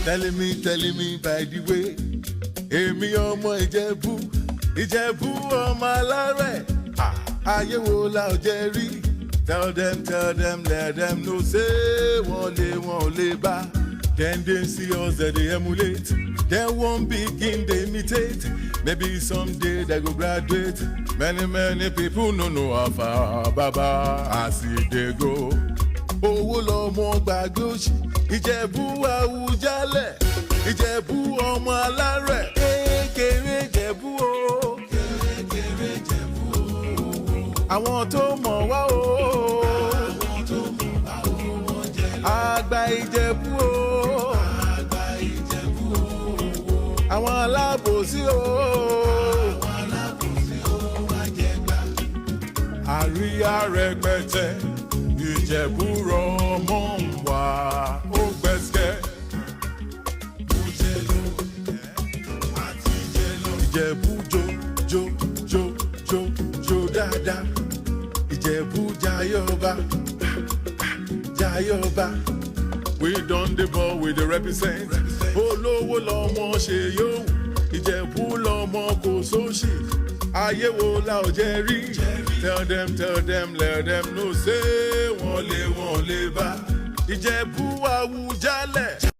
telling me by the way. Èmi ọmọ Ìjẹ̀bú, Ìjẹ̀bú ọmọ alárẹ̀. Ayé wo la ò jẹ rí? Tell them, let them know say wọ́n lè bá. Then they see us that they emulate. Then won't begin they imitate. Maybe someday they go graduate. Many people no know how far Baba as they go. Owó lọmọ gbàgbé òṣì. Ìjẹ̀bú Àwùjalẹ̀. Ìjẹ̀bú ọmọ alárẹ̀. Kékeré Ìjẹ̀bú o. Kékeré Ìjẹ̀bú o. Àwọn tó mọ̀ wá o. Àwọn tó mọ̀ wá o. Wọ́n jẹ́ àgbà Ìjẹ̀bú o. Àgbà Ìjẹ̀bú o. Àwọn alábòsí o. Àwọn alábòsí o. Wá jẹ gbà. Àríyá rẹpẹtẹ. Ìjẹ̀bú rọmọ ń wá ó gbẹ́sẹ̀. Ìjẹ̀bú jó dáadáa. Ìjẹ̀bú jayọba. We done the ball with the represent. Olówó lọmọ ṣe yóò. Ìjẹ̀bú lọmọ kò sóṣì. Ayé wo la ò jẹ rí? Tell them, let them know say wọ́n lè bá. Ìjẹ̀bú Àwùjalẹ̀.